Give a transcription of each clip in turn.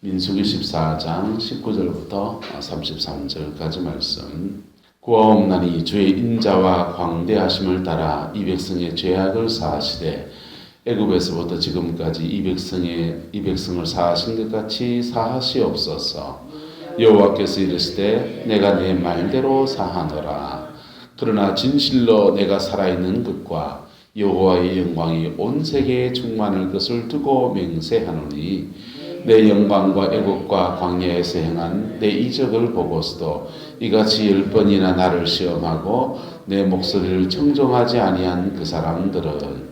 민수기 14장 19절부터 33절까지 말씀. 구하옵나니 주의 인자와 광대하심을 따라 이 백성의 죄악을 사하시되 애굽에서부터 지금까지 이 백성을 사하신 것 같이 사하시옵소서. 여호와께서 이르시되 내가 내 말대로 사하노라. 그러나 진실로 내가 살아있는 것과 여호와의 영광이 온 세계에 충만할 것을 두고 맹세하노니 내 영광과 애국과 광야에서 행한 내 이적을 보고서도 이같이 10번이나 나를 시험하고 내 목소리를 청종하지 아니한 그 사람들은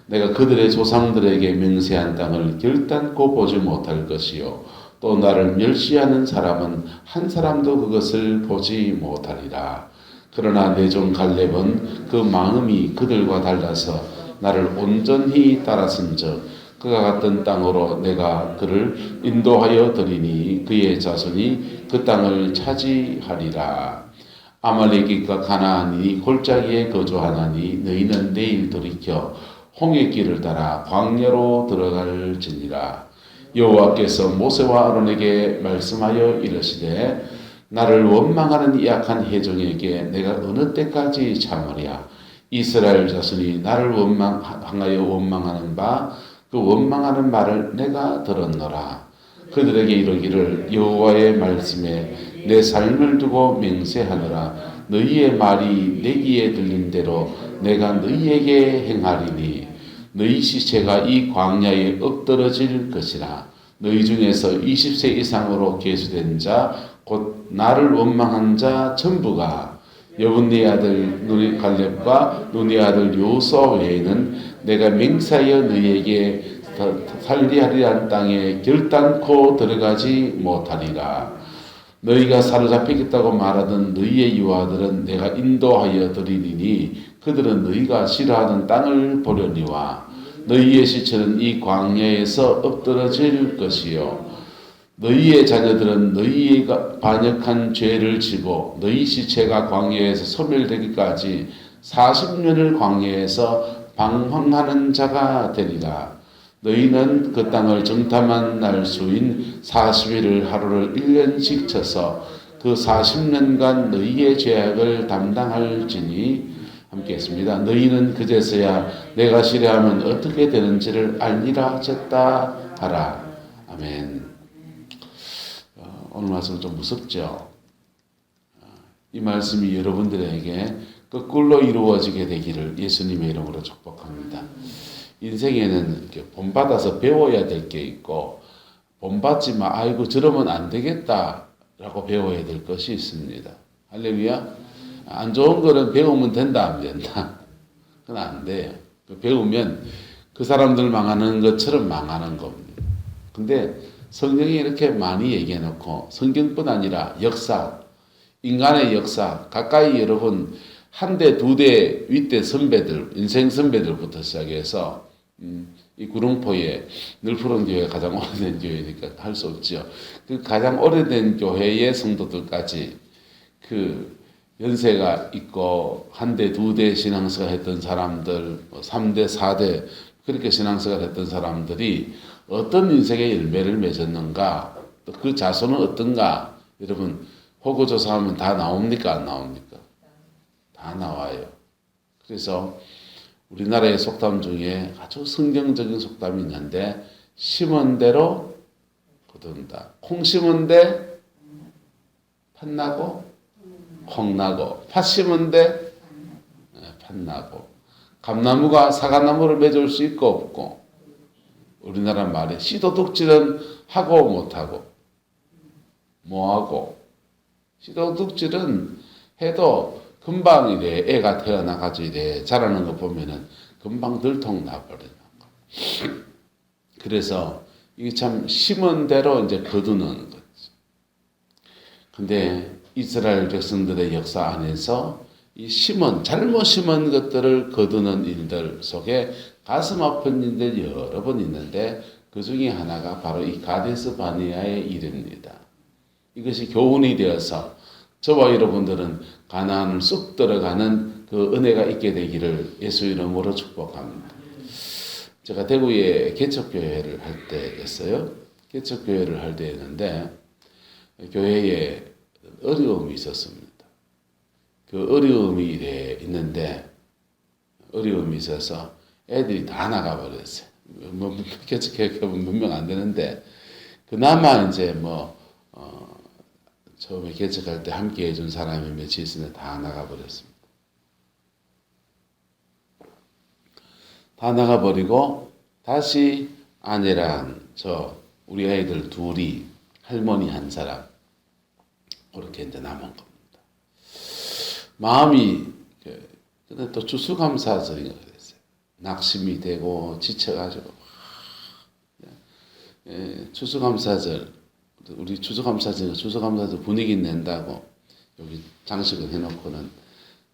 내가 그들의 조상들에게 맹세한 땅을 결단코 보지 못할 것이요 또 나를 멸시하는 사람은 한 사람도 그것을 보지 못하리라. 그러나 내 종 갈렙은 그 마음이 그들과 달라서 나를 온전히 따랐은즉 그가 갔던 땅으로 내가 그를 인도하여 드리니 그의 자손이 그 땅을 차지하리라. 아말렉과 가나안이 골짜기에 거주하나니 너희는 내일 돌이켜 홍해길을 따라 광야로 들어갈지니라. 여호와께서 모세와 아론에게 말씀하여 이르시되 나를 원망하는 이 악한 회중에게 내가 어느 때까지 참으랴. 이스라엘 자손이 나를 향하여 원망하는 바 그 원망하는 말을 내가 들었노라. 그들에게 이르기를 여호와의 말씀에 내 삶을 두고 맹세하노라. 너희의 말이 내 귀에 들린 대로 내가 너희에게 행하리니 너희 시체가 이 광야에 엎드러질 것이라. 너희 중에서 20세 이상으로 계수된 자 곧 나를 원망한 자 전부가 여분네 아들 눈의 갈렙과 눈의 아들 여호수아 외에는 내가 맹세하여 너희에게 살리하리란 땅에 결단코 들어가지 못하리라. 너희가 사로잡히겠다고 말하던 너희의 유아들은 내가 인도하여 드리리니 그들은 너희가 싫어하는 땅을 보려니와 너희의 시체는 이 광야에서 엎드러질 것이요 너희의 자녀들은 너희가 반역한 죄를 지고 너희 시체가 광야에서 소멸되기까지 40년을 광야에서 방황하는 자가 되리라. 너희는 그 땅을 정탐한 날 수인 40일을 하루를 1년씩 쳐서 그 40년간 너희의 죄악을 담당할지니 함께 했습니다. 너희는 그제서야 내가 시뢰하면 어떻게 되는지를 알리라 하셨다 하라. 아멘. 오늘 말씀 좀 무섭죠? 이 말씀이 여러분들에게 거꾸로 이루어지게 되기를 예수님의 이름으로 축복합니다. 인생에는 본받아서 배워야 될 게 있고 본받지만 아이고 저러면 안 되겠다라고 배워야 될 것이 있습니다. 할렐루야. 안 좋은 거는 배우면 된다 안 된다. 그건 안 돼요. 배우면 그 사람들 망하는 것처럼 망하는 겁니다. 근데 성경이 이렇게 많이 얘기해 놓고 성경뿐 아니라 역사, 인간의 역사, 가까이 여러분 한 대, 두 대, 윗대 선배들, 인생 선배들부터 시작해서 이 구룡포에 늘푸른 교회 가장 오래된 교회니까 할 수 없죠. 그 가장 오래된 교회의 성도들까지 그 연세가 있고 한 대, 두 대 신앙생활 했던 사람들, 3대, 4대 그렇게 신앙생활 했던 사람들이 어떤 인생의 열매를 맺었는가, 또 그 자손은 어떤가, 여러분 호구조사하면 다 나옵니까? 안 나옵니까? 다 나와요. 그래서 우리나라의 속담 중에 아주 성경적인 속담이 있는데 심은 대로 거둔다. 콩 심은 데 팥나고 콩나고 팥 심은 데 팥나고 감나무가 사과나무를 맺을 수 있고 없고 우리나라 말에 시도둑질은 하고 못하고 뭐하고 시도둑질은 해도 금방 이래 애가 태어나가지고 이래 자라는 거 보면은 금방 들통 나버리는 거. 그래서 이게 참 심은 대로 이제 거두는 거지. 근데 이스라엘 백성들의 역사 안에서 이 잘못 심은 것들을 거두는 일들 속에 가슴 아픈 일들 여러 번 있는데 그 중에 하나가 바로 이 가데스 바네아의 일입니다. 이것이 교훈이 되어서 저와 여러분들은 가나안을 쑥 들어가는 그 은혜가 있게 되기를 예수 이름으로 축복합니다. 제가 대구에 개척교회를 할 때였어요. 개척교회를 할 때였는데 교회에 어려움이 있었습니다. 그 어려움이 있는데 어려움이 있어서 애들이 다 나가버렸어요. 뭐 개척교회가 몇 명 안 되는데 그나마 이제 처음에 개척할 때 함께 해준 사람이 몇이 있었는데 다 나가버렸습니다. 다 나가버리고 다시 아내랑 우리 아이들 둘이 할머니 한 사람 그렇게 이제 남은 겁니다. 마음이 근데 또 추수감사절인 거 됐어요. 낙심이 되고 지쳐가지고 추수감사절 우리 추수감사절 분위기 낸다고 여기 장식을 해놓고는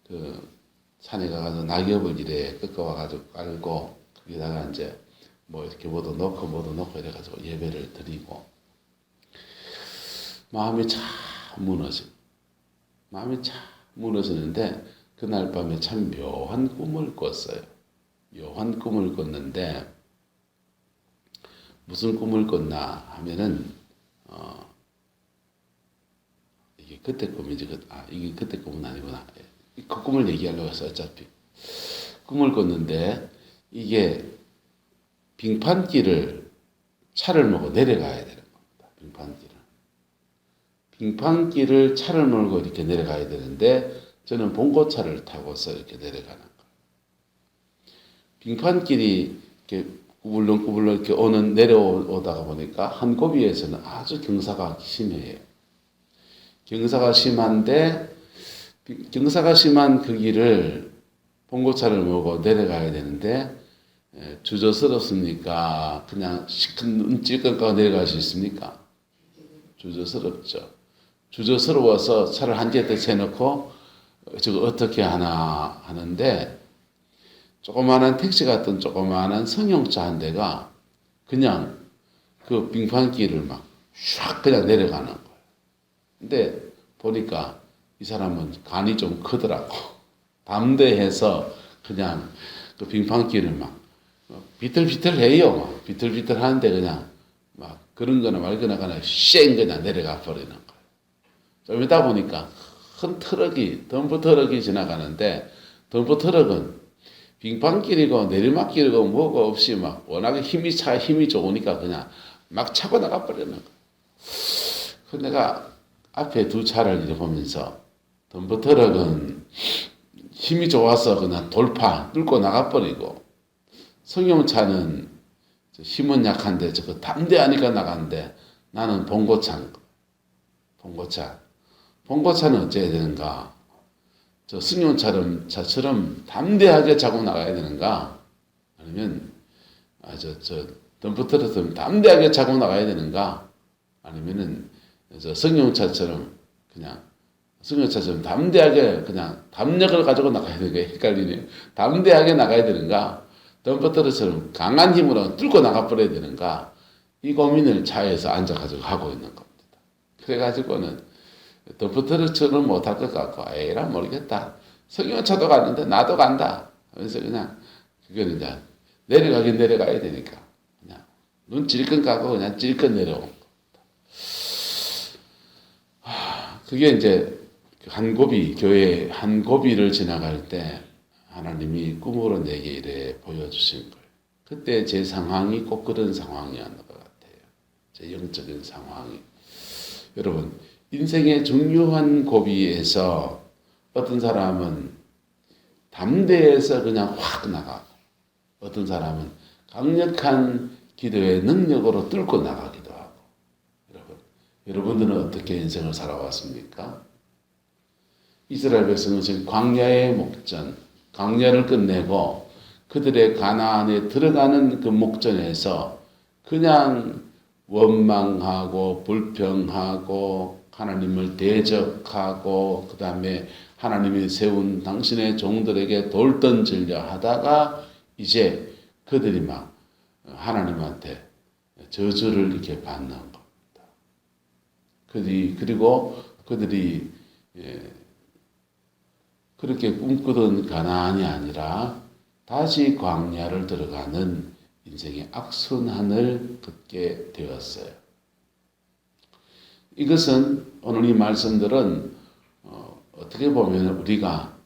그 산에 가가지고 낙엽을 이래 꺾어와가지고 깔고 거기다가 이제 이렇게 뭐도 넣고 이래가지고 예배를 드리고 마음이 참 무너지는데 그날 밤에 참 묘한 꿈을 꿨어요. 묘한 꿈을 꿨는데 무슨 꿈을 꿨나 하면은 이게 그때 꿈이지 이게 그때 꿈은 아니구나. 그 꿈을 얘기하려고 해서 어차피 꿈을 꿨는데 이게 빙판길을 차를 몰고 내려가야 되는 겁니다. 빙판길을 차를 몰고 이렇게 내려가야 되는데 저는 봉고차를 타고서 이렇게 내려가는 거예요. 빙판길이 이렇게 구불렁구불렁 이렇게 내려오다가 보니까 한 고비에서는 아주 경사가 심해요. 경사가 심한 그 길을 봉고차를 몰고 내려가야 되는데 주저스럽습니까? 그냥 눈 찔끔하고 내려갈 수 있습니까? 주저스럽죠. 주저스러워서 차를 한 개 더 세놓고 저거 어떻게 하나 하는데 조그마한 택시 같은 조그마한 승용차 한 대가 그냥 그 빙판길을 막 샥 그냥 내려가는 거예요. 근데 보니까 이 사람은 간이 좀 크더라고. 담대해서 그냥 그 빙판길을 막 비틀비틀해요. 막 비틀비틀 하는데 그냥 막 그런 거나 말거나 그냥 쌩 그냥 내려가 버리는 거예요. 좀 이따 보니까 큰 덤프 트럭이 지나가는데 덤프 트럭은 빙판길이고 내리막길이고 뭐가 없이 막 워낙에 힘이 좋으니까 그냥 막 차고 나가 버리는 거예요. 그 내가 앞에 두 차를 이렇게 보면서 덤프 트럭은 힘이 좋아서 그냥 뚫고 나가버리고 승용차는 힘은 약한데 저거 담대하니까 나가는데 나는 봉고차는 어째야 되는가? 저 승용차처럼 담대하게 자고 나가야 되는가? 아니면 저 덤프트럭처럼 담대하게 자고 나가야 되는가? 아니면은 저 승용차처럼 담대하게 그냥 담력을 가지고 나가야 되는가? 헷갈리네요. 담대하게 나가야 되는가? 덤프트럭처럼 강한 힘으로 뚫고 나가버려야 되는가? 이 고민을 차에서 앉아가지고 하고 있는 겁니다. 그래가지고는 덤프트럭처럼 못할 것 같고 에이라 모르겠다. 승용차도 갔는데 나도 간다. 그래서 그냥 그건 이제 내려가긴 내려가야 되니까 그냥 눈 찔끔 가고 그냥 찔끔 내려온 겁니다. 그게 이제 교회 한 고비를 지나갈 때 하나님이 꿈으로 내게 이래 보여주신 거예요. 그때 제 상황이 꼭 그런 상황이었던 것 같아요. 제 영적인 상황이. 여러분 인생의 중요한 고비에서 어떤 사람은 담대해서 그냥 확 나가고 어떤 사람은 강력한 기도의 능력으로 뚫고 나가기도 하고 여러분들은 어떻게 인생을 살아왔습니까? 이스라엘 백성은 지금 광야의 목전, 광야를 끝내고 그들의 가나안에 들어가는 그 목전에서 그냥 원망하고 불평하고 하나님을 대적하고 그 다음에 하나님이 세운 당신의 종들에게 돌 던지려 하다가 이제 그들이 막 하나님한테 저주를 이렇게 받는 겁니다. 그리고 그들이 그렇게 꿈꾸던 가나안이 아니라 다시 광야를 들어가는 인생의 악순환을 걷게 되었어요. 이것은 오늘 이 말씀들은 어떻게 보면 우리가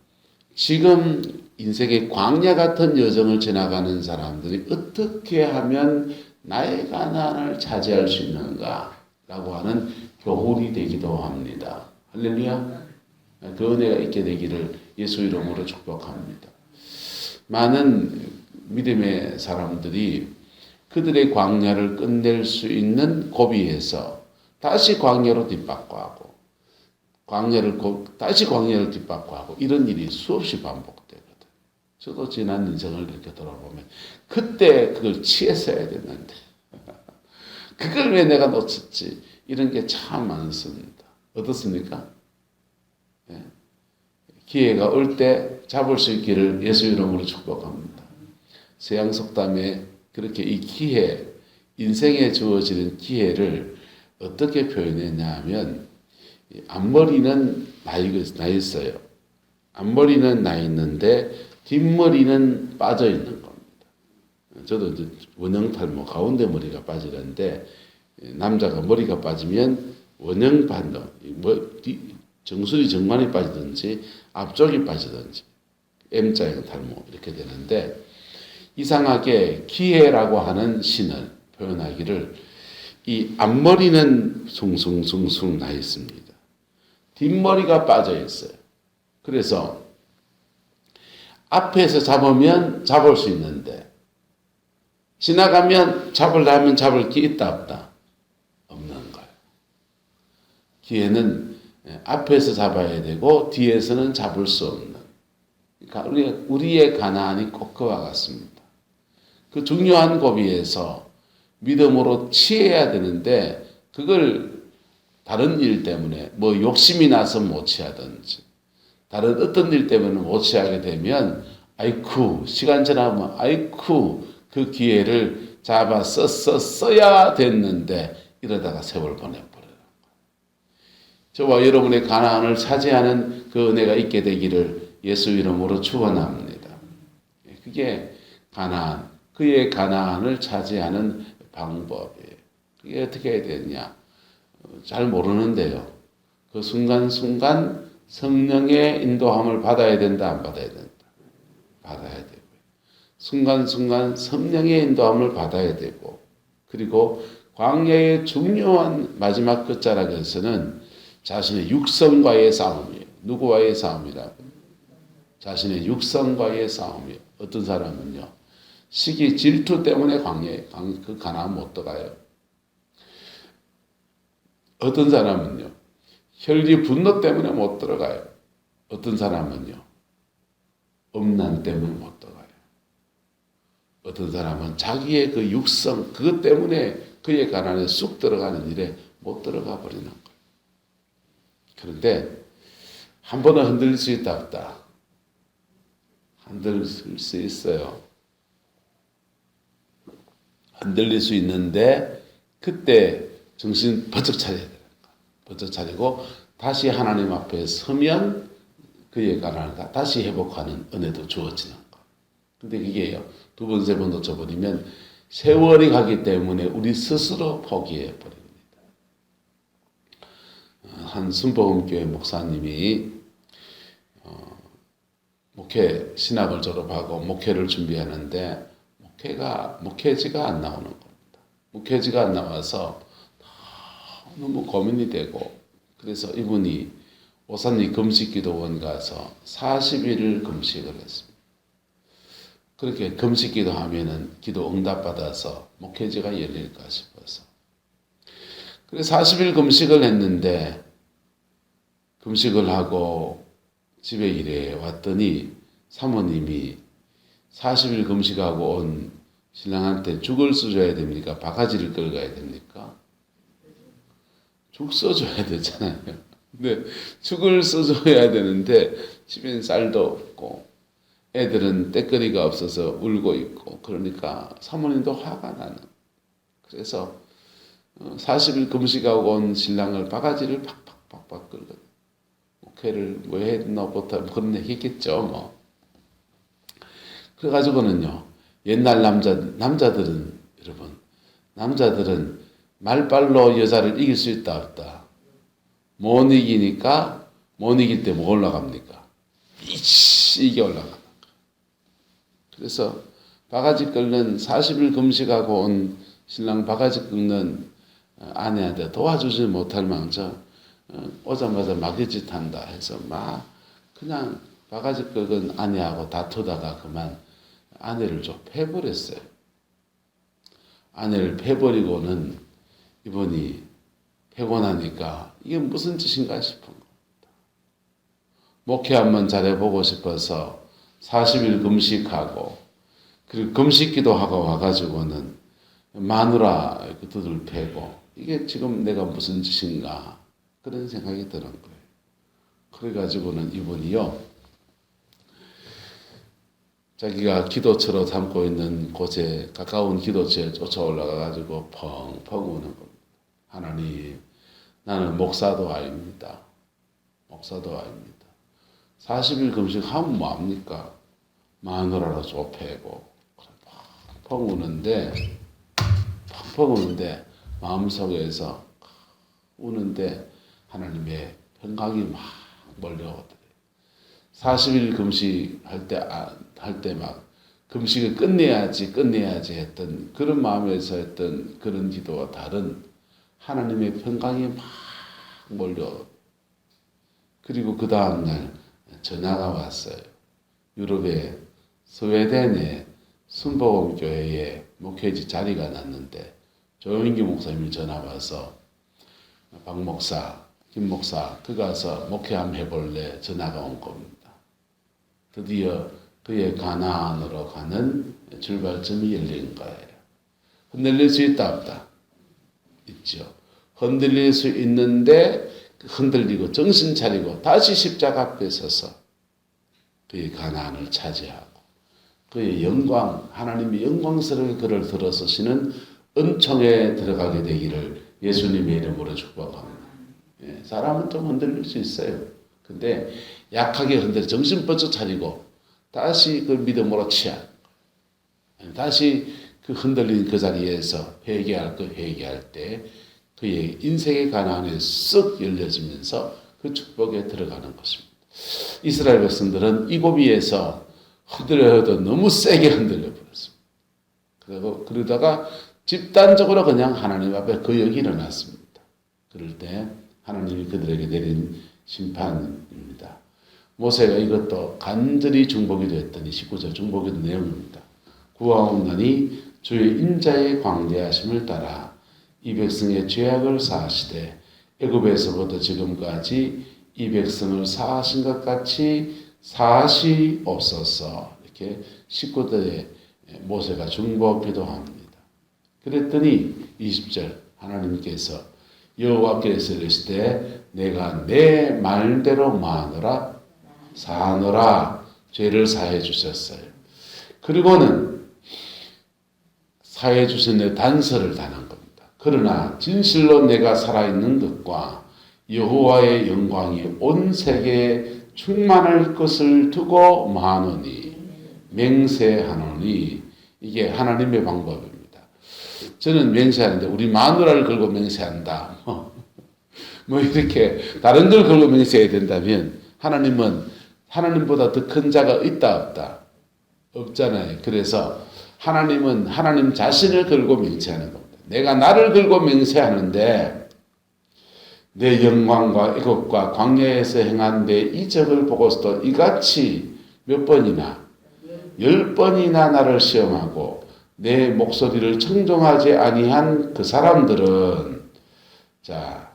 지금 인생의 광야 같은 여정을 지나가는 사람들이 어떻게 하면 나의 가난을 차지할 수 있는가라고 하는 교훈이 되기도 합니다. 할렐루야. 그 은혜가 있게 되기를 예수 이름으로 축복합니다. 많은 믿음의 사람들이 그들의 광야를 끝낼 수 있는 고비에서 다시 광야로 뒷받고 하고 다시 광야를 뒷받고 하고 이런 일이 수없이 반복되거든. 저도 지난 인생을 이렇게 돌아보면 그때 그걸 취했어야 됐는데 그걸 왜 내가 놓쳤지? 이런 게 참 많습니다. 어떻습니까? 네. 기회가 올 때 잡을 수 있기를 예수 이름으로 축복합니다. 세양속담에 그렇게 이 기회, 인생에 주어지는 기회를 어떻게 표현했냐 하면 앞머리는 나 있어요. 앞머리는 나 있는데 뒷머리는 빠져 있는 겁니다. 저도 이제 원형 탈모, 가운데 머리가 빠지는데 남자가 머리가 빠지면 원형 반동, 정수리 정관이 빠지든지 앞쪽이 빠지든지 M자형 탈모 이렇게 되는데 이상하게 기회라고 하는 신을 표현하기를 이 앞머리는 숭숭숭숭 나 있습니다. 뒷머리가 빠져 있어요. 그래서 앞에서 잡으면 잡을 수 있는데 지나가면 잡으려면 잡을 게 있다 없다? 없는 거예요. 기회는 앞에서 잡아야 되고 뒤에서는 잡을 수 없는. 그러니까 우리의 가난이 꼭 그와 같습니다. 그 중요한 고비에서 믿음으로 취해야 되는데 그걸 다른 일 때문에 뭐 욕심이 나서 못 취하든지 다른 어떤 일 때문에 못 취하게 되면 아이쿠 시간 지나면 아이쿠 그 기회를 잡아 써야 됐는데 이러다가 세월 보내버려요. 저와 여러분의 가난을 차지하는 그 은혜가 있게 되기를 예수 이름으로 축원합니다. 그게 가난, 그의 가난을 차지하는 방법이에요. 그게 어떻게 해야 되느냐? 잘 모르는데요. 그 순간순간 성령의 인도함을 받아야 된다, 안 받아야 된다? 받아야 되고요. 순간순간 성령의 인도함을 받아야 되고, 그리고 광야의 중요한 마지막 끝자락에서는 자신의 육성과의 싸움이에요. 누구와의 싸움이라고? 자신의 육성과의 싸움이에요. 어떤 사람은요, 시기 질투 때문에 광야에 그 가나안 못 들어가요. 어떤 사람은요, 혈기 분노 때문에 못 들어가요. 어떤 사람은요, 음란 때문에 못 들어가요. 어떤 사람은 자기의 그 육성, 그것 때문에 그의 가난에 쑥 들어가는 일에 못 들어가 버리는 거예요. 그런데 한 번은 흔들릴 수 있다 없다? 흔들릴 수 있어요. 흔들릴 수 있는데 그때 정신 번쩍 차려야 되는 거예요. 번쩍 차리고 다시 하나님 앞에 서면 그의 가난을 다시 회복하는 은혜도 주어지는 거예요. 근데 이게요, 두 번, 세 번 놓쳐버리면 세월이 가기 때문에 우리 스스로 포기해 버립니다. 한 순복음교회 목사님이 목회 신학을 졸업하고 목회를 준비하는데 목회지가 안 나오는 겁니다. 목회지가 안 나와서 너무 고민이 되고 그래서 이분이 오산리 금식기도원 가서 40일을 금식을 했습니다. 그렇게 금식기도 하면은 기도 응답받아서 목회지가 열릴까 싶어서. 그래서 40일 금식을 했는데 금식을 하고 집에 일해 왔더니 사모님이 40일 금식하고 온 신랑한테 죽을 써줘야 됩니까? 바가지를 끌어가야 됩니까? 죽 써줘야 되잖아요. 근데 죽을 써줘야 되는데 집엔 쌀도 없고 애들은 떼거리가 없어서 울고 있고 그러니까 사모님도 화가 나는. 그래서 40일 금식하고 온 신랑을 바가지를 팍팍팍팍 끌거든. 목회를 왜 했나 보다 그런 얘기 했겠죠 뭐. 그래가지고는요, 옛날 남자들은 여러분, 남자들은 말빨로 여자를 이길 수 있다 없다? 못 이기니까 못 이길 때 뭐 올라갑니까? 이게 올라가. 그래서 바가지 끓는 40일 금식하고 온 신랑 바가지 끓는 아내한테 도와주지 못할 망정 오자마자 마귀짓 한다 해서 막 그냥 바가지 끓은 아내하고 다투다가 그만 아내를 좀 패버렸어요. 아내를 패버리고는 이분이 패고나니까 이게 무슨 짓인가 싶은 겁니다. 목회 한번 잘해보고 싶어서 40일 금식하고 그리고 금식기도 하고 와가지고는 마누라 두들 패고 이게 지금 내가 무슨 짓인가 그런 생각이 드는 거예요. 그래가지고는 이분이요 자기가 기도처로 삼고 있는 곳에 가까운 기도처에 쫓아 올라가가지고 펑펑 우는 겁니다. 하나님 나는 목사도 아닙니다. 목사도 아닙니다. 40일 금식하면 뭐합니까? 마누라로 좁혀고 펑펑 우는데 마음속에서 우는데 하나님의 평강이 막 몰려오더래요. 40일 금식할 때 막 금식을 끝내야지 했던 그런 마음에서 했던 그런 기도와 다른 하나님의 평강이 막 몰려. 그리고 그 다음날 전화가 왔어요. 유럽의 스웨덴의 순복음교회에 목회지 자리가 났는데 조영기 목사님이 전화 와서 박 목사, 김 목사 그 가서 목회 한번 해볼래 전화가 온 겁니다. 드디어 그의 가나안으로 가는 출발점이 열린 거예요. 흔들릴 수 있다 없다? 있죠. 흔들릴 수 있는데 흔들리고 정신 차리고 다시 십자가 앞에 서서 그의 가나안을 차지하고 그의 영광, 하나님의 영광스러운 그를 들어서시는 은총에 들어가게 되기를 예수님의 이름으로 축복합니다. 예, 사람은 좀 흔들릴 수 있어요. 근데 약하게 흔들려 정신 번쩍 차리고 다시 그 믿음으로 취한 다시 그 흔들린 그 자리에서 회개할 때 그의 인생의 가난에 쓱 열려지면서 그 축복에 들어가는 것입니다. 이스라엘 백성들은 이 고비에서 흔들려도 너무 세게 흔들려 버렸습니다. 그러다가 집단적으로 그냥 하나님 앞에 거역이 일어났습니다. 그럴 때 하나님이 그들에게 내린 심판입니다. 모세가 이것도 간절히 중보기도 했더니 19절 중보기도 내용입니다. 구하옵나니 주의 인자의 광대하심을 따라 이 백성의 죄악을 사하시되 애굽에서부터 지금까지 이 백성을 사하신 것 같이 사하시옵소서. 이렇게 19절에 모세가 중보 기도합니다. 그랬더니 20절 하나님께서 여호와께서 이르시되 내가 내 말대로 마노라 사노라 죄를 사해 주셨어요. 그리고는 사해 주신 내 단서를 단한 겁니다. 그러나 진실로 내가 살아있는 것과 여호와의 영광이 온 세계에 충만할 것을 두고 마노니 맹세하노니 이게 하나님의 방법입니다. 저는 맹세하는데 우리 마누라를 걸고 맹세한다. 뭐 이렇게 다른 걸 걸고 맹세해야 된다면 하나님은 하나님보다 더 큰 자가 있다 없다? 없잖아요. 그래서 하나님은 하나님 자신을 걸고 맹세하는 겁니다. 내가 나를 걸고 맹세하는데 내 영광과 이것과 광야에서 행한 내 이적을 보고서도 이같이 몇 번이나 10번이나 나를 시험하고 내 목소리를 청종하지 아니한 그 사람들은 자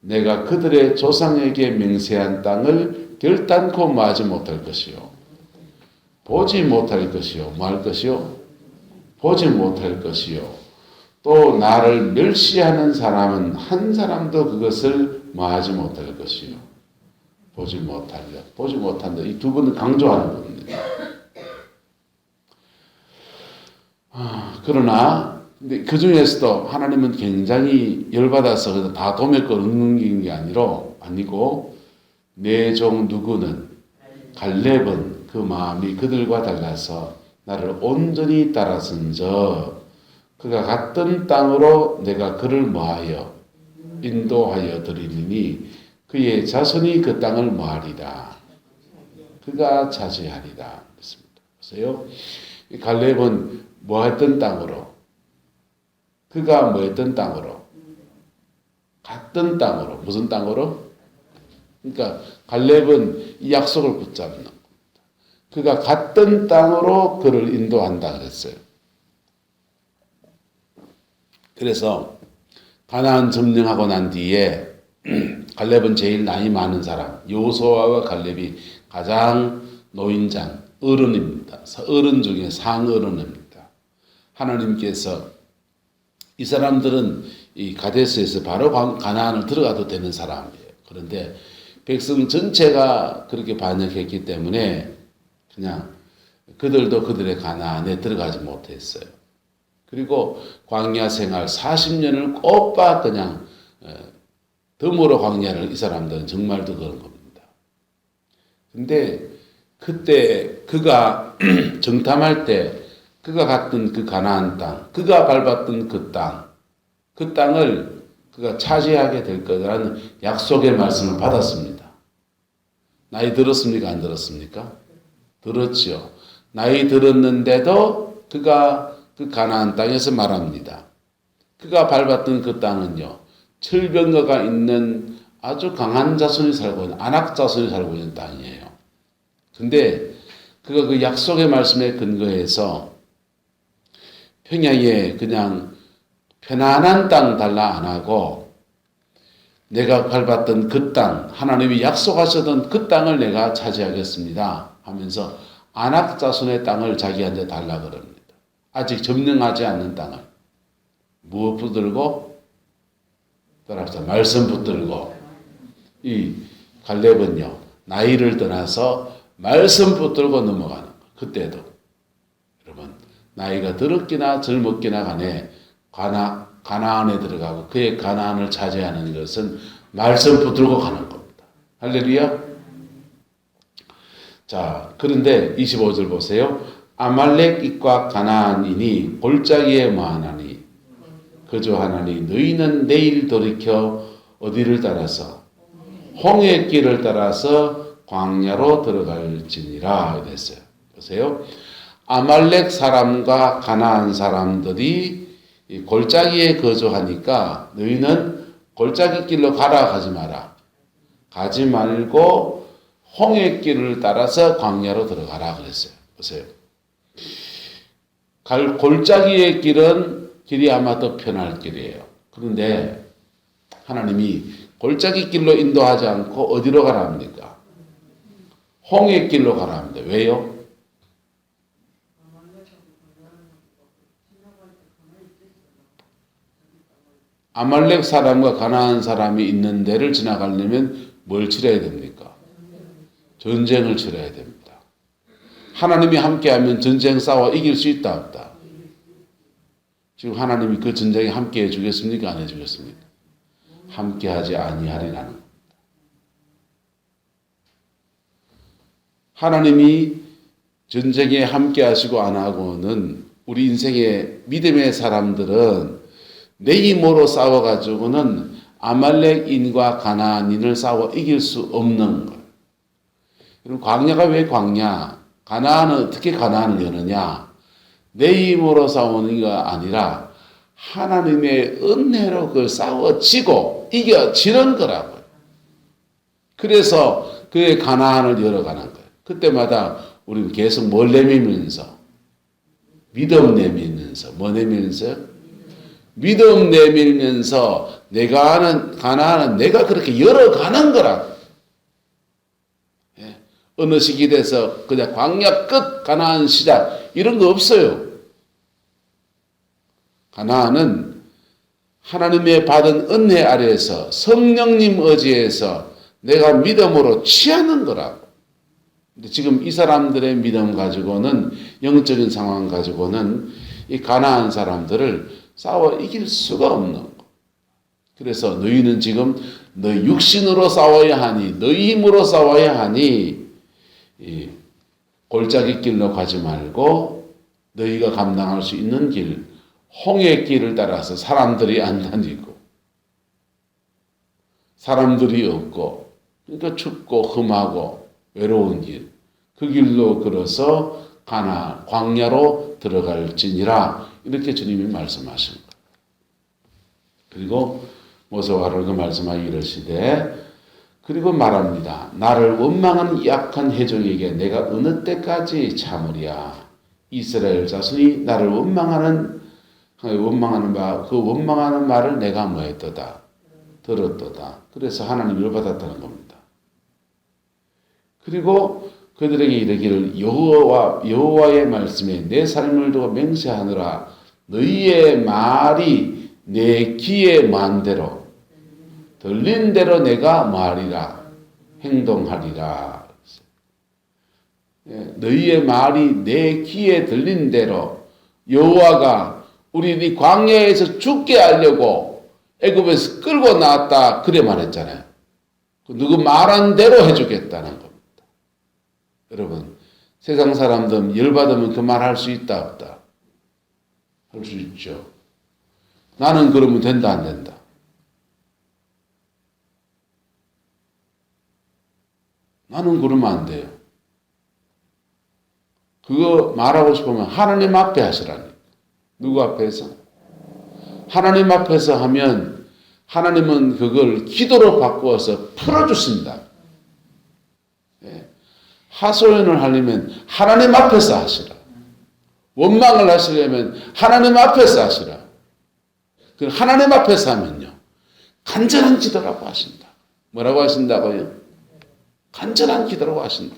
내가 그들의 조상에게 맹세한 땅을 결단코 마지 못할 것이요 보지 못할 것이요 뭐 할 것이요 보지 못할 것이요 또 나를 멸시하는 사람은 한 사람도 그것을 마지 못할 것이요 보지 못한다 이 두 번은 강조하는 겁니다. 그러나 근데 그 중에서도 하나님은 굉장히 열받아서 다 도매껏 넘기는 게 아니고 내 종 누구는 갈렙은 그 마음이 그들과 달라서 나를 온전히 따라선저 그가 갔던 땅으로 내가 그를 뭐하여 인도하여 드리니 그의 자손이 그 땅을 뭐하리라. 그가 차지하리라. 그렇습니다. 보세요. 갈렙은 뭐 했던 땅으로? 그가 뭐 했던 땅으로? 갔던 땅으로. 무슨 땅으로? 그러니까 갈렙은 이 약속을 붙잡는 겁니다. 그가 갔던 땅으로 그를 인도한다 그랬어요. 그래서 가나안 점령하고 난 뒤에 갈렙은 제일 나이 많은 사람, 여호수아와 갈렙이 가장 노인장, 어른입니다. 어른 중에 상어른입니다. 하나님께서 이 사람들은 이 가데스에서 바로 가나안을 들어가도 되는 사람이에요. 그런데 백성 전체가 그렇게 반역했기 때문에 그냥 그들도 그들의 가나안에 들어가지 못했어요. 그리고 광야 생활 40년을 꼬박 그냥 덤으로 광야를 이 사람들은 정말도 그런 겁니다. 근데 그때 그가 정탐할 때 그가 갔던 그 가나안 땅, 그가 밟았던 그 땅을 그가 차지하게 될 거라는 약속의 말씀을 받았습니다. 나이 들었습니까? 안 들었습니까? 들었죠. 나이 들었는데도 그가 그 가나안 땅에서 말합니다. 그가 밟았던 그 땅은요, 철병거가 있는 아주 강한 자손이 살고 있는, 안악 자손이 살고 있는 땅이에요. 근데 그가 그 약속의 말씀에 근거해서 평야에 그냥 편안한 땅 달라 안 하고 내가 밟았던 그 땅, 하나님이 약속하셨던 그 땅을 내가 차지하겠습니다 하면서 안악 자손의 땅을 자기한테 달라 그럽니다. 아직 점령하지 않는 땅을. 무엇 붙들고? 따라합시다. 말씀 붙들고. 이 갈렙은요, 나이를 떠나서 말씀 붙들고 넘어가는 거. 그때도 여러분 나이가 들었기나 젊었기나 간에 가나안에 들어가고 그의 가나안을 차지하는 것은 말씀 붙들고 가는 겁니다. 할렐루야. 자, 그런데 25절 보세요. 아말렉 입과 가나안이니 골짜기에 뭐하나니 거주하나니 너희는 내일 돌이켜 어디를 따라서 홍해 길을 따라서 광야로 들어갈지니라 이랬어요. 보세요. 아말렉 사람과 가나안 사람들이 골짜기에 거주하니까 너희는 골짜기 길로 가라 가지 마라. 가지 말고 홍해 길을 따라서 광야로 들어가라 그랬어요. 보세요. 골짜기의 길이 아마 더 편할 길이에요. 그런데 하나님이 골짜기 길로 인도하지 않고 어디로 가라 합니까? 홍해 길로 가라 합니다. 왜요? 아말렉 사람과 가나안 사람이 있는 데를 지나가려면 뭘 치러야 됩니까? 전쟁을 치러야 됩니다. 하나님이 함께하면 전쟁 싸워 이길 수 있다 없다? 지금 하나님이 그 전쟁에 함께해 주겠습니까? 안 해주겠습니까? 함께하지 아니하리라는 겁니다. 하나님이 전쟁에 함께하시고 안 하고는 우리 인생의 믿음의 사람들은 내 힘으로 싸워가지고는 아말렉인과 가나안인을 싸워 이길 수 없는 거예요. 그럼 광야가 왜 광야? 가나안은 어떻게 가나안을 여느냐? 내 힘으로 싸우는 게 아니라 하나님의 은혜로 그걸 싸워지고 이겨지는 거라고요. 그래서 그의 가나안을 열어가는 거예요. 그때마다 우리는 계속 뭘 내밀면서? 믿음 내밀면서. 뭐 내밀면서요? 믿음 내밀면서 내가 아는 가나안은 내가 그렇게 열어가는 거라고. 예. 어느 시기 돼서 그냥 광야 끝 가나안 시작 이런 거 없어요. 가나안은 하나님의 받은 은혜 아래에서 성령님 의지에서 내가 믿음으로 취하는 거라고. 근데 지금 이 사람들의 믿음 가지고는 영적인 상황 가지고는 이 가나안 사람들을 싸워 이길 수가 없는 거. 그래서 너희는 지금 너희 육신으로 싸워야 하니 너희 힘으로 싸워야 하니 이 골짜기 길로 가지 말고 너희가 감당할 수 있는 길 홍해 길을 따라서 사람들이 안 다니고 사람들이 없고 그러니까 춥고 험하고 외로운 길, 그 길로 걸어서 가나 광야로 들어갈지니라 이렇게 주님이 말씀하신 거예요. 그리고 모세와를 그 말씀하기 이르시되 그리고 말합니다. 나를 원망한 약한 회족에게 내가 어느 때까지 참으랴. 이스라엘 자손이 나를 원망하는 말을 내가 뭐했도다 들었도다. 그래서 하나님 열받았다는 겁니다. 그리고 그들에게 이르기를 여호와의 말씀에 내 삶을 두고 맹세하느라 너희의 말이 내 귀에 만대로 들린 대로 내가 말이라 행동하리라. 너희의 말이 내 귀에 들린 대로 여호와가 우리 광야에서 죽게 하려고 애굽에서 끌고 나왔다 그래 말했잖아요. 누구 말한 대로 해주겠다는 겁니다. 여러분 세상 사람들 열받으면 그 말 할 수 있다 없다? 할 수 있죠. 나는 그러면 된다 안 된다? 나는 그러면 안 돼요. 그거 말하고 싶으면 하나님 앞에 하시라니. 누구 앞에서? 하나님 앞에서 하면 하나님은 그걸 기도로 바꾸어서 풀어주신다. 하소연을 하려면 하나님 앞에서 하시라. 원망을 하시려면 하나님 앞에서 하시라. 그 하나님 앞에서 하면요. 간절한 기도라고 하신다. 뭐라고 하신다고요? 간절한 기도라고 하신다.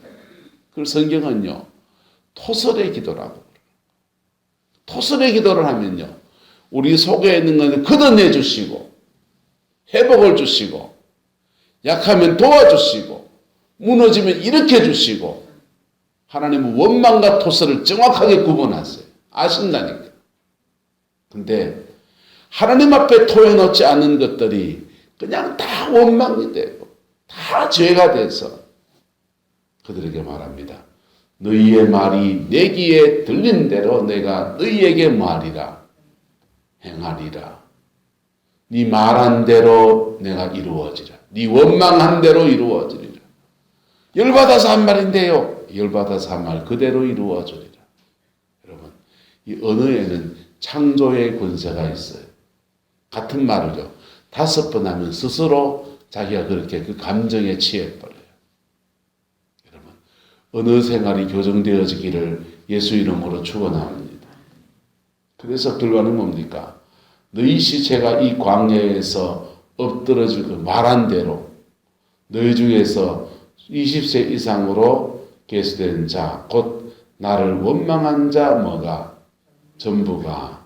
그 성경은요. 토설의 기도라고. 토설의 기도를 하면요. 우리 속에 있는 것을 걷어내 주시고 회복을 주시고 약하면 도와주시고 무너지면 일으켜 주시고 하나님은 원망과 토설을 정확하게 구분하세요. 아신다니까. 근데 하나님 앞에 토해놓지 않은 것들이 그냥 다 원망이 되고 다 죄가 돼서 그들에게 말합니다. 너희의 말이 내 귀에 들린 대로 내가 너희에게 말이라 행하리라. 네 말한 대로 내가 이루어지라. 네 원망한 대로 이루어지리라. 열받아서 한 말인데요. 열받아서 한 말 그대로 이루어지리라. 여러분 이 언어에는 창조의 권세가 있어요. 같은 말을요. 5번 하면 스스로 자기가 그렇게 그 감정에 취해버려요. 여러분 언어 생활이 교정되어지기를 예수 이름으로 축원합니다. 그래서 결과는 뭡니까? 너희 시체가 이 광야에서 엎드러질 그 말한 대로 너희 중에서 20세 이상으로 계수된 자, 곧 나를 원망한 자 뭐가 전부가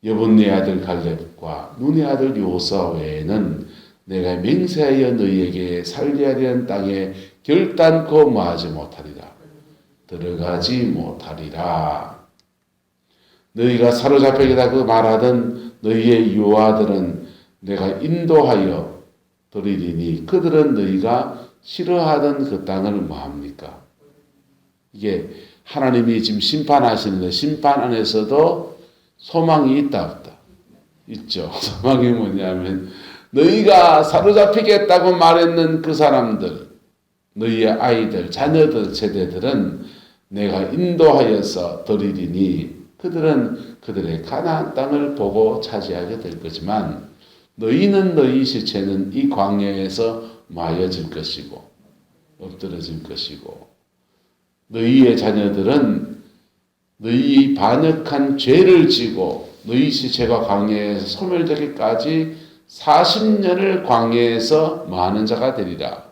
여분네 아들 갈렙과 눈의 아들 요수아 외에는 내가 맹세하여 너희에게 살게 하려는 땅에 결단코 뭐하지 못하리라. 들어가지 못하리라. 너희가 사로잡히겠다고 말하던 너희의 유아들은 내가 인도하여 드리리니 그들은 너희가 싫어하던 그 땅을 뭐합니까? 이게 하나님이 지금 심판하시는데 심판 안에서도 소망이 있다 없다? 있죠. 소망이 뭐냐면 너희가 사로잡히겠다고 말했는 그 사람들, 너희의 아이들, 자녀들, 세대들은 내가 인도하여서 드리리니 그들은 그들의 가나안 땅을 보고 차지하게 될 거지만 너희는 너희 시체는 이 광야에서 마여질 것이고 엎드러질 것이고 너희의 자녀들은 너희 반역한 죄를 지고 너희 시체가 광야에서 소멸되기까지 40년을 광야에서 뭐하는 자가 되리라.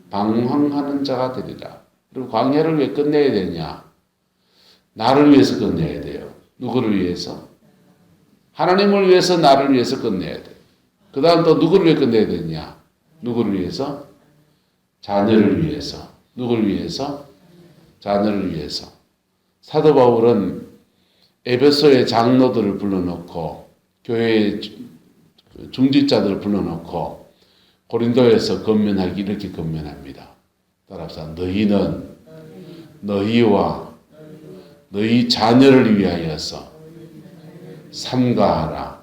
방황하는 자가 되리라. 그리고 광야를 왜 끝내야 되냐? 나를 위해서 끝내야 돼요. 누구를 위해서? 하나님을 위해서 나를 위해서 끝내야 돼. 그 다음 또 누구를 위해 끝내야 되냐? 누구를 위해서? 자녀를 위해서. 누구를 위해서? 자녀를 위해서. 사도 바울은 에베소의 장로들을 불러놓고 교회의 중직자들을 불러놓고 고린도에서 건면하기 이렇게 건면합니다. 따라서 너희는 너희와 너희 자녀를 위하여서 삼가하라.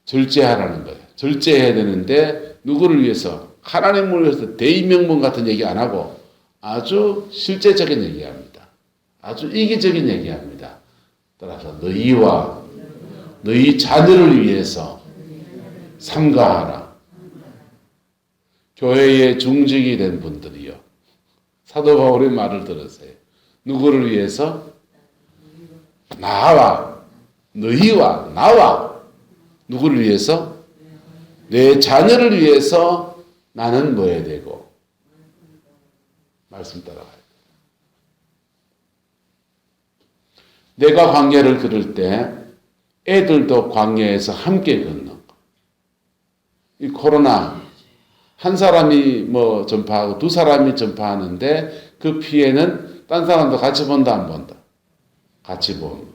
절제하라는 거예요. 절제해야 되는데 누구를 위해서? 하나님을 위해서 대의명분 같은 얘기 안 하고 아주 실제적인 얘기합니다. 아주 이기적인 얘기합니다. 따라서 너희와 너희 자녀를 위해서 삼가하라. 교회의 중직이 된 분들이요. 사도 바울의 말을 들으세요. 누구를 위해서? 나와, 너희와 나와. 누구를 위해서? 내 자녀를 위해서 나는 뭐 해야 되고? 말씀 따라가요. 내가 광야를 걸을 때 애들도 광야에서 함께 걷는 거. 이 코로나 한 사람이 뭐 전파하고 두 사람이 전파하는데 그 피해는 딴 사람도 같이 본다 안 본다? 같이 봅니다.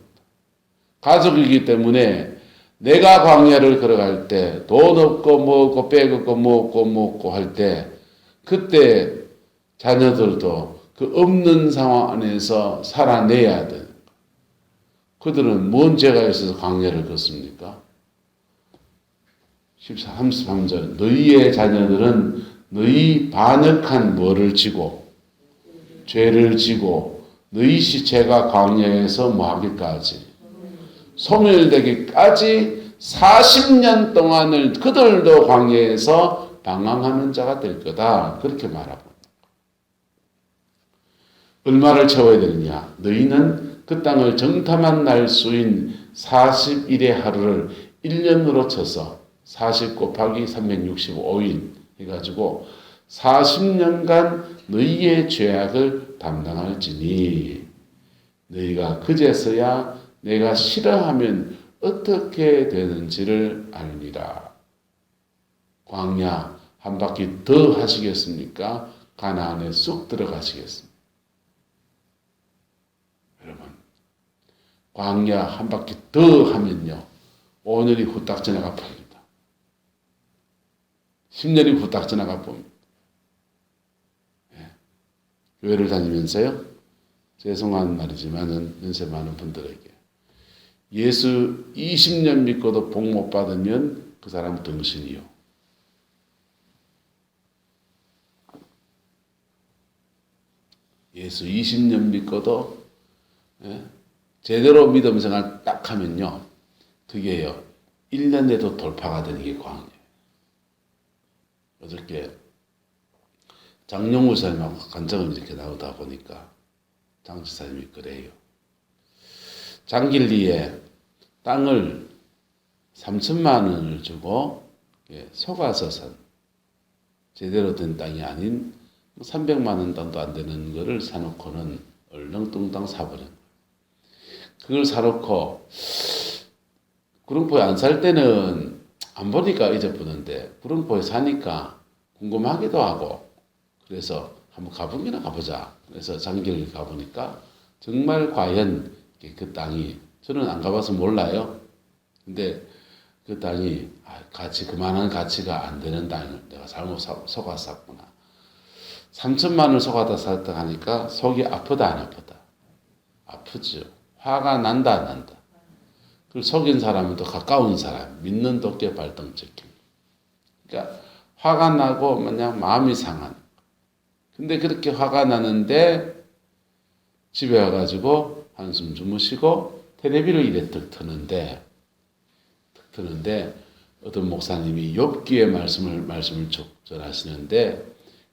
가족이기 때문에 내가 광야를 걸어갈 때 돈 없고 뭐 없고 빼고 뭐 없고 뭐 없고 할 때 그때 자녀들도 그 없는 상황 안에서 살아내야 돼. 그들은 뭔 죄가 있어서 광야를 걷습니까? 33절 너희의 자녀들은 너희 반역한 뭐를 지고 죄를 지고 너희 시체가 광야에서 뭐하기까지 소멸되기까지 40년 동안을 그들도 광야에서 방황하는 자가 될 거다. 그렇게 말하고 얼마를 채워야 되느냐? 너희는 그 땅을 정탐한 날 수인 40일의 하루를 1년으로 쳐서 40 곱하기 365일 해가지고 40년간 너희의 죄악을 담당할지니 너희가 그제서야 내가 싫어하면 어떻게 되는지를 알리라. 광야 한 바퀴 더 하시겠습니까? 가나안에 쑥 들어가시겠습니까? 여러분 광야 한 바퀴 더 하면요 오늘이 후딱 지나가 봅니다. 10년이 후딱 지나가 봅니다. 예. 교회를 다니면서요 죄송한 말이지만은 연세 많은 분들에게 예수 20년 믿고도 복 못 받으면 그 사람 등신이요. 예수 20년 믿고도 예? 제대로 믿음 생활 딱 하면요. 그게요. 1년 내도 돌파가 되는 게 광야예요. 어저께 장용우 사님하고 간증을 이렇게 나오다 보니까 장지사님이 그래요. 장길리에 땅을 3천만 원을 주고 속아서 산 제대로 된 땅이 아닌 300만 원 땅도 안 되는 거를 사놓고는 얼렁뚱땅 사버린 거예요. 그걸 사놓고 구릉포에 안 살 때는 안 보니까 잊어버렸는데 구릉포에 사니까 궁금하기도 하고 그래서 한번 가보기나 가보자. 그래서 장길리 가보니까 정말 과연 그 땅이 저는 안 가봐서 몰라요. 근데 그 땅이 가치 그만한 가치가 안 되는 땅을 내가 잘못 속아 샀구나. 3천만 원을 속아다 샀다 하니까 속이 아프다 안 아프다? 아프죠. 화가 난다 안 난다. 그걸 속인 사람은 또 가까운 사람 믿는 도끼 발등찍힘. 그러니까 화가 나고 그냥 마음이 상한. 근데 그렇게 화가 나는데 집에 와가지고 한숨 주무시고 텔레비를 이래 툭 트는데 어떤 목사님이 욥기의 말씀을 쭉 전하시는데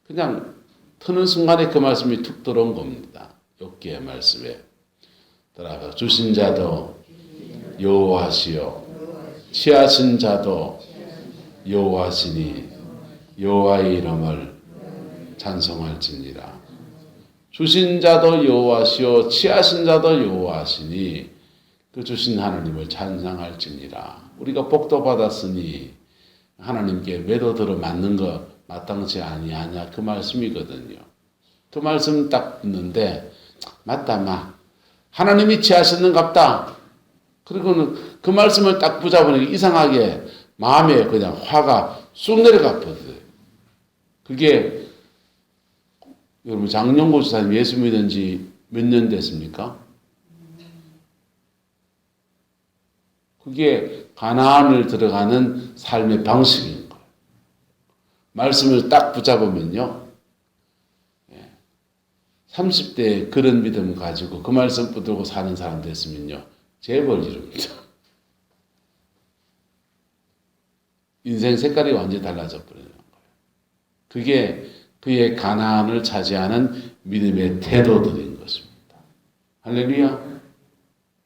그냥 트는 순간에 그 말씀이 툭 들어온 겁니다. 욥기의 말씀에 따라가 주신 자도 여호와시요 취하신 자도 여호와시니 여호와의 이름을 찬송할지니라. 주신 자도 여호와시요 취하신 자도 여호와시니 그 주신 하나님을 찬양할지니라. 우리가 복도 받았으니 하나님께 매도 들어 맞는 거 마땅치 아니하냐 그 말씀이거든요. 그 말씀 딱 듣는데 맞다 하나님이 취하셨는갑다. 그리고는 그 말씀을 딱 붙잡으니까 이상하게 마음에 그냥 화가 쑥 내려가 버려요. 그게 여러분 장영고 지사님 예수 믿은 지 몇 년 됐습니까? 그게 가나안을 들어가는 삶의 방식인 거예요. 말씀을 딱 붙잡으면요. 30대에 그런 믿음 가지고 그 말씀 붙들고 사는 사람 됐으면요. 재벌 이룹니다. 인생 색깔이 완전히 달라져 버리는 거예요. 그게 그의 가나안을 차지하는 믿음의 태도들인 것입니다. 할렐루야.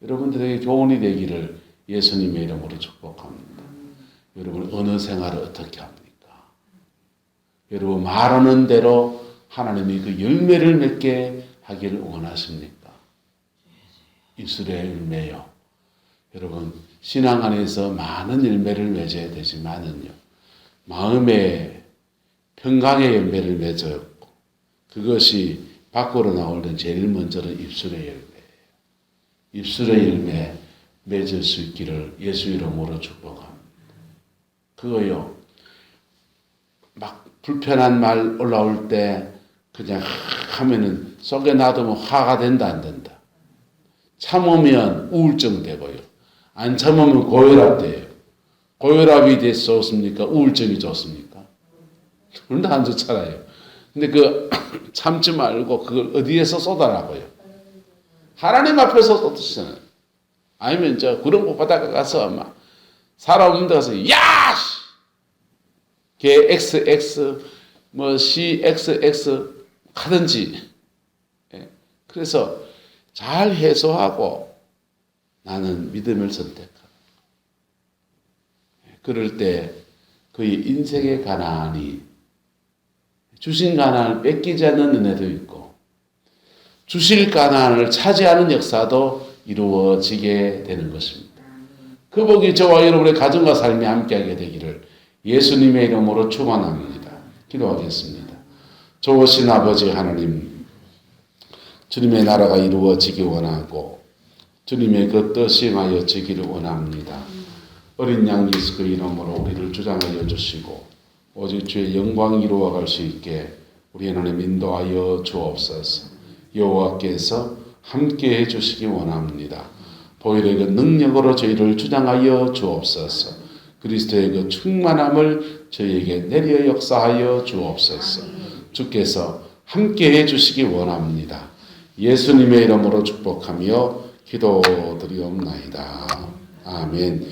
여러분들에게 교훈이 되기를 예수님의 이름으로 축복합니다. 여러분 어느 생활을 어떻게 합니까? 여러분 말하는 대로 하나님이 그 열매를 맺게 하기를 원하십니까? 입술의 열매요. 여러분 신앙 안에서 많은 열매를 맺어야 되지만은요. 마음의 평강의 열매를 맺어야 했고 그것이 밖으로 나올 때 제일 먼저는 입술의 열매예요. 입술의 열매 맺을 수 있기를 예수 이름으로 축복합니다. 그거요. 막 불편한 말 올라올 때 그냥 하면은 속에 놔두면 화가 된다 안 된다. 참으면 우울증 되고요. 안 참으면 고혈압 돼요. 고혈압이 돼서 좋습니까? 우울증이 좋습니까? 둘 다 안 좋잖아요. 근데 그 참지 말고 그걸 어디에서 쏟아라고요? 하나님 앞에서 쏟으시잖아요. 아니면 그런 곳 바닷가 가서 막 사람 없는 데 가서 야! 개 XX 뭐 CXX 하든지. 그래서 잘 해소하고 나는 믿음을 선택하고 그럴 때 그의 인생의 가난이 주신 가난을 뺏기지 않는 은혜도 있고 주실 가난을 차지하는 역사도 이루어지게 되는 것입니다. 그 복이 저와 여러분의 가정과 삶에 함께하게 되기를 예수님의 이름으로 축원합니다. 기도하겠습니다. 좋으신 아버지 하나님, 주님의 나라가 이루어지기 원하고 주님의 그 뜻이 행하여지기를 원합니다. 어린 양 예수 그 이름으로 우리를 주장하여 주시고 오직 주의 영광 이루어갈 수 있게 우리 하나님 인도하여 주옵소서. 여호와께서 함께해 주시기 원합니다. 보혈의 그 능력으로 저희를 주장하여 주옵소서. 그리스도의 그 충만함을 저희에게 내려 역사하여 주옵소서. 주께서 함께해 주시기 원합니다. 예수님의 이름으로 축복하며 기도드리옵나이다. 아멘.